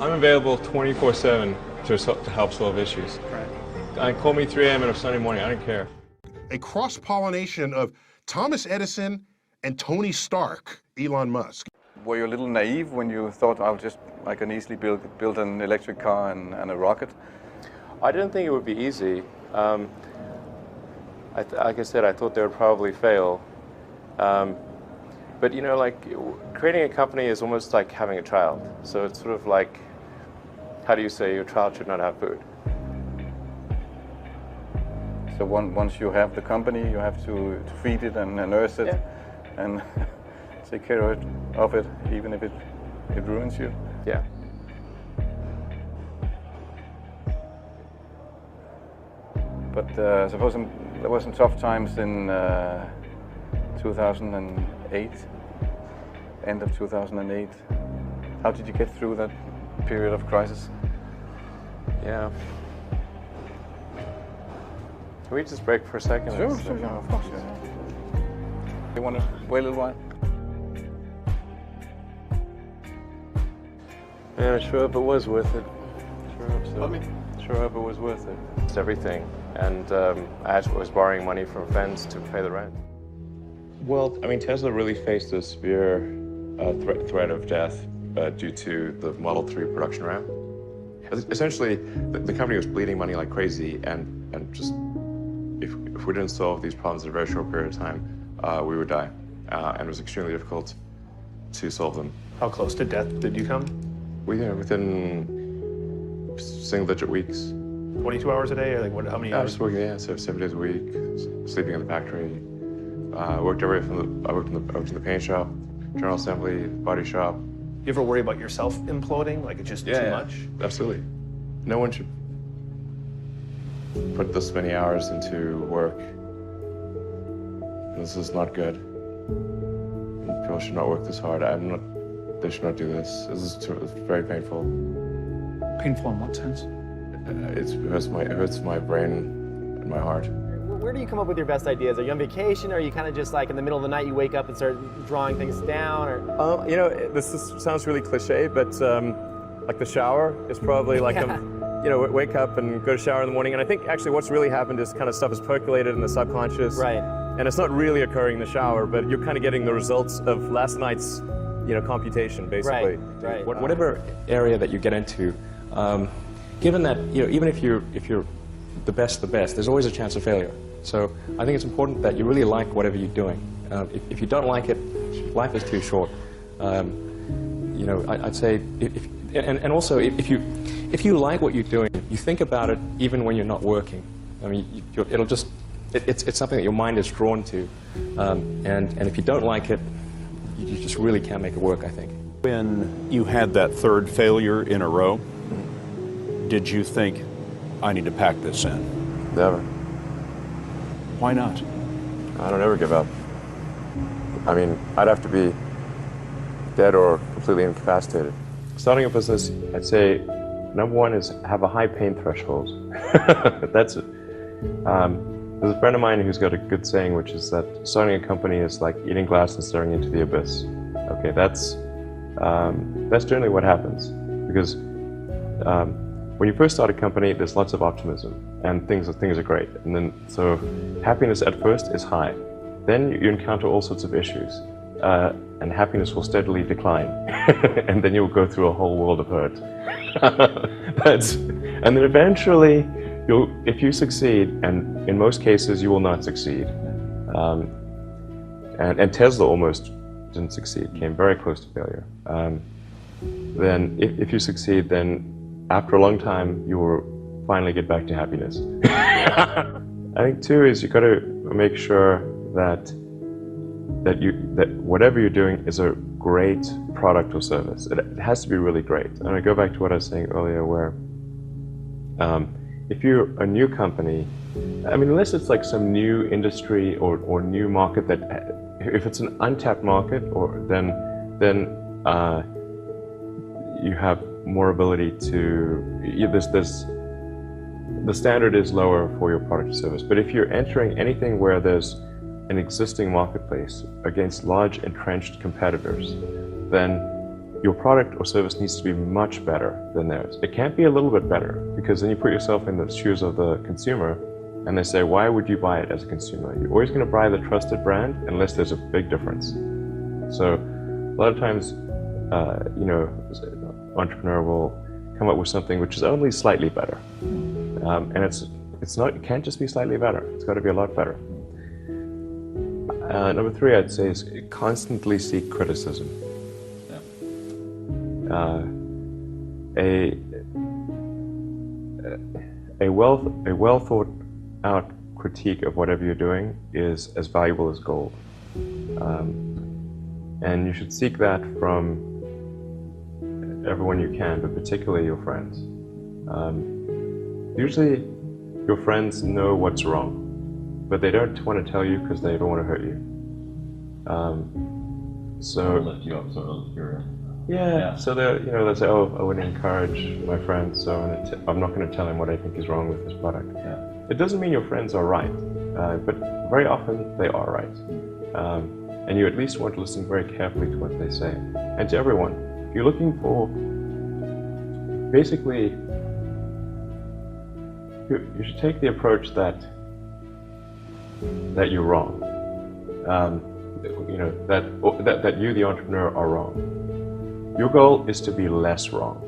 I'm available 24/7 to help solve issues. Right. Call me 3 a.m. on a Sunday morning, I don't care. A cross-pollination of Thomas Edison and Tony Stark, Elon Musk. Were you a little naive when you thought I can easily build an electric car and a rocket? I didn't think it would be easy. Like I said, I thought they would probably fail. But you know, like creating a company is almost like having a child. So it's sort of like, how do you say your child should not have food? So once you have the company, you have to feed it and nurse it, and take care of it, even if it ruins you. Yeah. But suppose there were some tough times in 2008, end of 2008. How did you get through that period of crisis? Yeah. Can we just break for a second? Sure, of course. You want to wait a little while? Yeah, I sure hope it was worth it. Sure hope so. Sure hope it was worth it. It's everything. And I was borrowing money from friends to pay the rent. Well, I mean, Tesla really faced a severe threat of death due to the Model 3 production ramp. Essentially, the company was bleeding money like crazy, and just if we didn't solve these problems in a very short period of time, we would die. And it was extremely difficult to solve them. How close to death did you come? Within single-digit weeks. 22 hours a day, or like what? How many I hours? was working, so 7 days a week, sleeping in the factory. I worked in the paint shop, general assembly, body shop. Do you ever worry about yourself imploding? Like it's just too much? Absolutely. No one should put this many hours into work. This is not good. People should not work this hard. They should not do this. It's very painful. Painful in what sense? It hurts my brain and my heart. Where do you come up with your best ideas? Are you on vacation, or are you kind of just like in the middle of the night you wake up and start drawing things down? Or you know, sounds really cliche, but like the shower is probably like you know, wake up and go to shower in the morning. And I think actually what's really happened is kind of stuff is percolated in the subconscious. Right. And it's not really occurring in the shower, but you're kind of getting the results of last night's, you know, computation, basically. Right. Whatever area that you get into, given that, you know, even if you're the best, there's always a chance of failure. So I think it's important that you really like whatever you're doing. If you don't like it, life is too short. You know, I'd say, and also if you like what you're doing, you think about it even when you're not working. I mean, it's something that your mind is drawn to, and if you don't like it, you just really can't make it work, I think. When you had that third failure in a row, did you think, I need to pack this in? Never. Why not? I don't ever give up. I mean, I'd have to be dead or completely incapacitated. Starting a business, I'd say, number one is have a high pain threshold. That's it. There's a friend of mine who's got a good saying, which is that starting a company is like eating glass and staring into the abyss. Okay, that's generally what happens, because when you first start a company, there's lots of optimism and things are great, and then so happiness at first is high. Then you encounter all sorts of issues, and happiness will steadily decline, and then you'll go through a whole world of hurt. And then eventually, if you succeed, and in most cases you will not succeed, and Tesla almost didn't succeed, came very close to failure. Then if you succeed, then after a long time you will finally get back to happiness. I think too is you've got to make sure that whatever you're doing is a great product or service. It has to be really great. And I go back to what I was saying earlier, where if you're a new company, I mean, unless it's like some new industry or new market that, if it's an untapped market, then you have more ability to, the standard is lower for your product or service. But if you're entering anything where there's an existing marketplace against large entrenched competitors, then your product or service needs to be much better than theirs. It can't be a little bit better, because then you put yourself in the shoes of the consumer and they say, why would you buy it as a consumer? You're always going to buy the trusted brand unless there's a big difference. So a lot of times, you know, an entrepreneur will come up with something which is only slightly better. And it can't just be slightly better. It's got to be a lot better. Number 3, I'd say, is constantly seek criticism. A well thought out critique of whatever you're doing is as valuable as gold. And you should seek that from everyone you can, but particularly your friends. Usually your friends know what's wrong, but they don't want to tell you because they don't want to hurt you. So lift you up, sort of. yeah. So they'll say, oh, I wouldn't encourage my friend, so I'm not going to tell him what I think is wrong with this product. Yeah. It doesn't mean your friends are right, but very often they are right. And you at least want to listen very carefully to what they say. And to everyone, if you're looking for, basically, you should take the approach that you're wrong. You know, that you, the entrepreneur, are wrong. Your goal is to be less wrong.